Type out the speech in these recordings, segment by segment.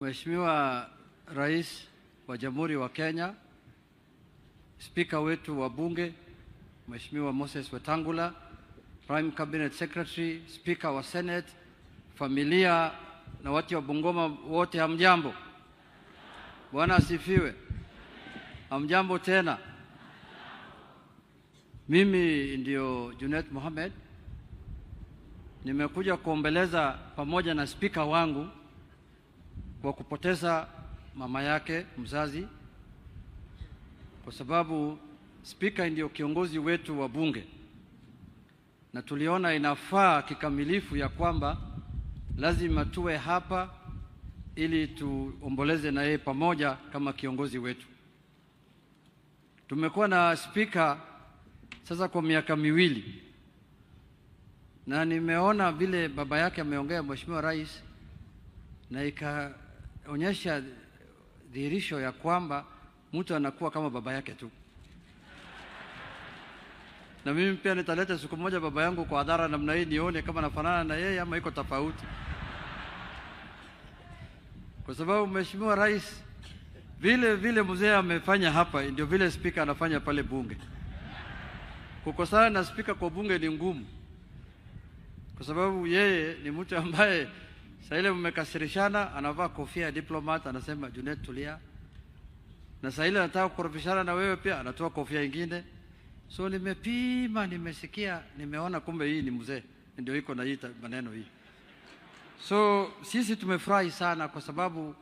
Mheshimiwa Rais wa Jamhuri wa Kenya, Spika wetu wa Bunge, Mheshimiwa Moses Wetangula, Prime Cabinet Secretary, Spika wa Senate, familia na watu wa Bungoma wote, hamjambo. Bwana asifiwe. Hamjambo tena. Mimi ndio Junet Mohamed. Nimekuja kuombeleza pamoja na spika wangu kwa kupoteza mama yake mzazi, kwa sababu spika ndio kiongozi wetu wa bunge, na tuliona inafaa kikamilifu ya kwamba lazima tuwe hapa ili tuomboleze na yeye pamoja kama kiongozi wetu. Tumekuwa na spika sasa kwa miaka miwili, na nimeona vile baba yake ameongea, Mheshimiwa Rais, na ikaonyesha dhihirisho ya kwamba mtu anakuwa kama baba yake tu. Na mimi pia nitaleta siku moja baba yangu kwa hadhara namna hii, nione kama nafanana na yeye ama iko tofauti. Kwa sababu Mheshimiwa Rais, vile mzee amefanya hapa ndio vile spika anafanya pale bunge. Kukosana na spika kwa bunge ni ngumu, kwa sababu yeye ni mtu ambaye saa ile mmekasirishana anavaa kofia ya diplomat, anasema Junet tulia, na saa ile anataka kukorofishana na wewe pia anatoa kofia nyingine. So nimepima, nimesikia, nimeona kumbe hii ni mzee ndio iko na hii maneno hii. So sisi tumefurahi sana, kwa sababu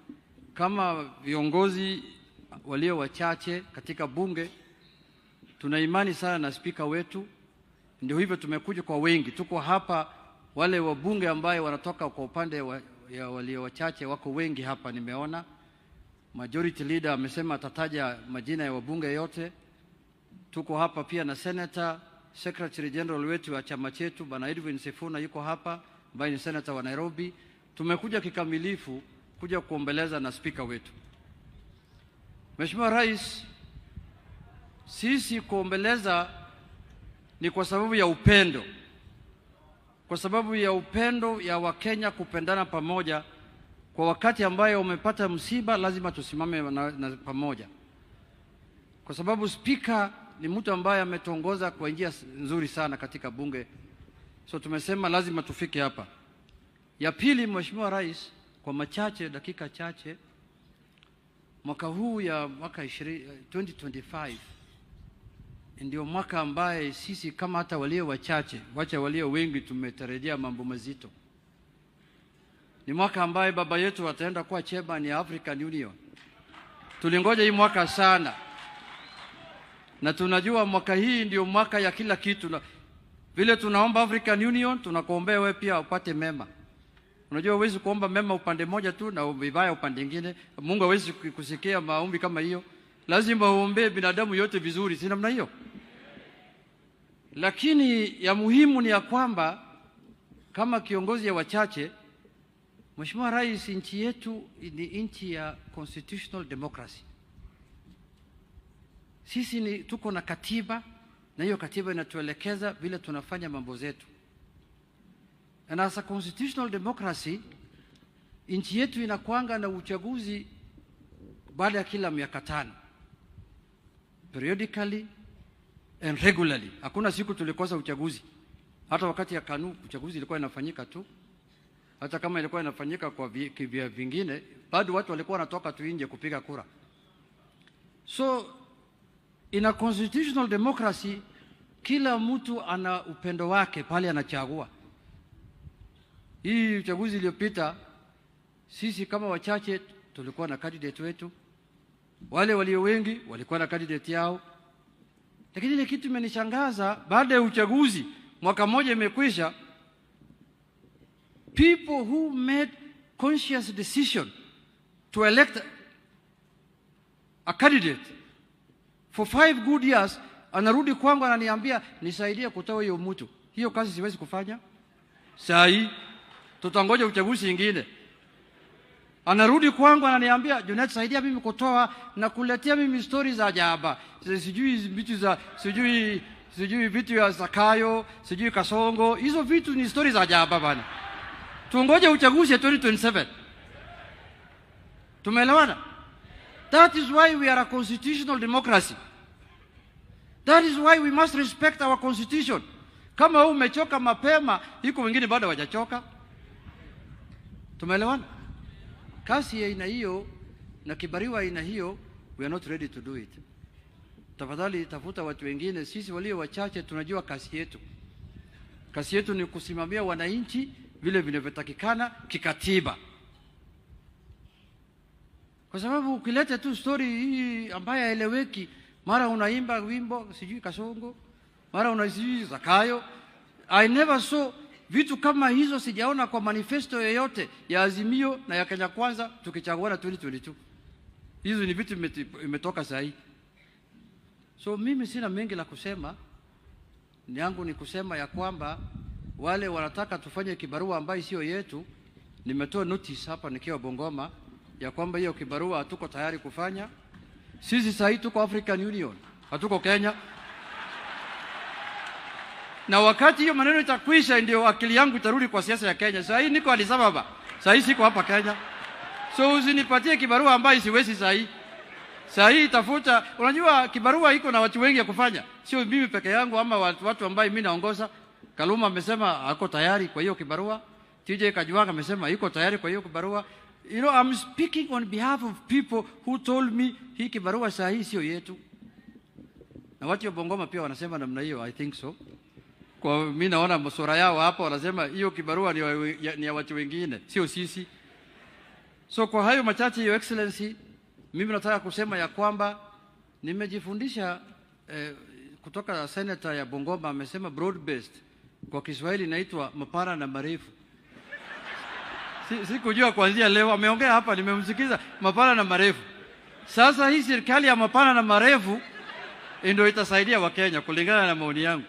kama viongozi walio wachache katika bunge tuna imani sana na spika wetu. Ndio hivyo tumekuja kwa wengi, tuko hapa. Wale wabunge ambaye wanatoka kwa upande ya walio wachache wako wengi hapa. Nimeona majority leader amesema atataja majina ya wabunge yote. Tuko hapa pia na senator, secretary general wetu wa chama chetu Bwana Edwin Sifuna yuko hapa, ambaye ni senator wa Nairobi. Tumekuja kikamilifu kuja kuombeleza na spika wetu. Mheshimiwa Rais, sisi kuombeleza ni kwa sababu ya upendo. Kwa sababu ya upendo ya Wakenya kupendana pamoja. Kwa wakati ambayo umepata msiba, lazima tusimame na pamoja. Kwa sababu spika ni mtu ambaye ametuongoza kwa njia nzuri sana katika bunge. So tumesema lazima tufike hapa. Ya pili, Mheshimiwa Rais, kwa machache, dakika chache, mwaka huu ya mwaka 2025 ndio mwaka ambaye sisi kama hata walio wachache, wacha walio wengi, tumetarajia mambo mazito. Ni mwaka ambaye baba yetu ataenda kuwa chairman ya African Union. Tulingoja hii mwaka sana, na tunajua mwaka hii ndio mwaka ya kila kitu. Vile tunaomba African Union, tunakuombea wewe pia upate mema. Unajua huwezi kuomba mema upande moja tu na vibaya upande mwingine. Mungu hawezi kusikia maombi kama hiyo. Lazima uombe binadamu yote vizuri, si namna hiyo? Lakini ya muhimu ni ya kwamba kama kiongozi ya wachache, Mheshimiwa Rais, nchi yetu ni nchi ya constitutional democracy. Sisi tuko na katiba, na hiyo katiba inatuelekeza vile tunafanya mambo zetu. And as a constitutional democracy, nchi yetu inakuanga na uchaguzi baada ya kila miaka 5. Periodically and regularly. Hakuna siku tulikosa uchaguzi. Hata wakati ya KANU uchaguzi ilikuwa inafanyika tu. Hata kama ilikuwa inafanyika kwa vivyo vingine, bado watu walikuwa wanatoka tu nje kupiga kura. So in a constitutional democracy, kila mtu ana upendo wake pale anachagua. Hii uchaguzi iliyopita, sisi kama wachache tulikuwa na candidate wetu. Wale walio wengi walikuwa na candidate yao. Lakini ile kitu imenishangaza, baada ya uchaguzi mwaka mmoja imekwisha, people who made conscious decision to elect a candidate for 5 good years, anarudi kwangu ananiambia nisaidie kutoa hiyo mtu. Hiyo kazi siwezi kufanya. Sahi tutangoja uchaguzi mwingine. Anarudi kwangu ananiambia Junet, saidia mimi kutoa na kuletea mimi stories za ajabu. Sijui vitu za sijui vitu ya Zakayo, sijui Kasongo. Hizo vitu ni stories za ajabu bana. Tuongoje uchaguzi ya 2027. Tumeelewana? That is why we are a constitutional democracy. That is why we must respect our constitution. Kama wewe umechoka mapema, iko wengine bado hawajachoka. Tumeelewana? Kasi ya aina hiyo na kibariwa aina hiyo, we are not ready to do it. Tafadhali tafuta watu wengine. Sisi walio wachache tunajua kasi yetu. Kasi yetu ni kusimamia wananchi vile vinavyotakikana kikatiba. Kwa sababu ukileta tu story hii ambayo haieleweki, mara unaimba wimbo sijui Kasongo, mara unasijui Zakayo. I never saw vitu kama hizo, sijaona kwa manifesto yoyote ya Azimio na ya Kenya Kwanza tukichagua 2022. Hizo ni vitu imetoka sahi. So mimi sina mengi la kusema. Ni yangu ni kusema ya kwamba wale wanataka tufanye kibarua ambayo sio yetu, nimetoa notice hapa nikiwa Bungoma ya kwamba hiyo kibarua hatuko tayari kufanya. Sisi sahi tuko African Union, hatuko Kenya. Na wakati hiyo maneno itakwisha ndio akili yangu itarudi kwa siasa ya Kenya. Sahi niko Addis Ababa. Sahi siko hapa Kenya. So usinipatie kibarua ambayo siwezi sahi. Sahi tafuta, unajua kibarua iko na watu wengi ya kufanya. Sio mimi peke yangu ama watu ambao mimi naongoza. Kaluma amesema hako tayari kwa hiyo kibarua. TJ Kajwanga amesema yuko tayari kwa hiyo kibarua. You know, I'm speaking on behalf of people who told me hii kibarua sahi sio yetu. Na watu wa Bungoma pia wanasema namna hiyo, I think so. Kwa mimi naona msura yao hapa wanasema hiyo kibarua ni ya watu wengine, sio sisi. So kwa hayo machache, Your Excellency, mimi nataka kusema ya kwamba nimejifundisha kutoka senator ya Bungoma amesema broad based, kwa Kiswahili inaitwa mapana na marefu. Sikujua kuanzia leo ameongea hapa, nimemsikiza mapana na marefu. Sasa hii serikali ya mapana na marefu ndio itasaidia Wakenya kulingana na maoni yangu.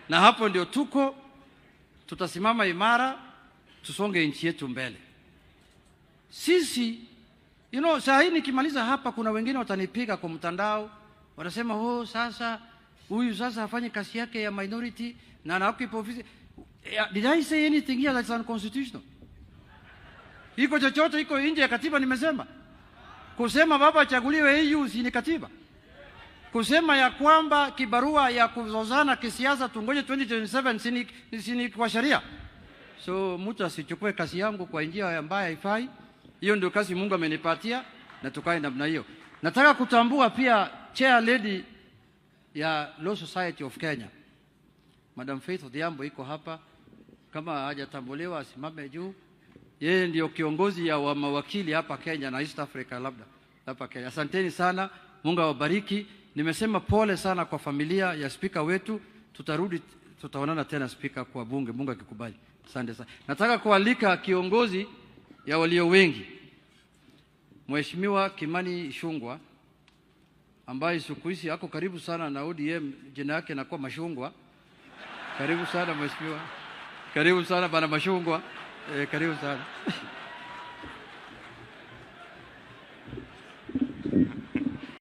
Na hapo ndio tutasimama imara, tusonge nchi yetu mbele. Sisi, saa hii nikimaliza hapa kuna wengine watanipiga kwa mtandao, wanasema sasa huyu sasa afanye kazi yake ya minority na anaokipa ofisi. Did I say anything here that's unconstitutional? Iko chochote iko nje ya katiba nimesema? Kusema baba achaguliwe EU si ni katiba? Kusema ya kwamba kibarua ya kuzozana kisiasa tungoje 2027 sini kwa sheria? So mtu asichukue kazi yangu kwa njia ambayo haifai. Hiyo ndio kazi Mungu amenipatia na tukae namna hiyo. Nataka kutambua pia chair lady ya Law Society of Kenya, Madam Faith Odhiambo iko hapa. Kama hajatambuliwa asimame juu. Yeye ndio kiongozi ya wa mawakili hapa Kenya na East Africa labda hapa Kenya. Asanteni sana, Mungu awabariki. Nimesema pole sana kwa familia ya speaker wetu. Tutaonana tena speaker kwa bunge, Mungu akikubali. Asante sana. Nataka kualika kiongozi ya walio wengi, Mheshimiwa Kimani Ichung'wah, ambaye siku hizi yako karibu sana na ODM, jina yake inakuwa Mashungwa. Karibu sana mheshimiwa. Karibu sana bana Mashungwa. Karibu sana.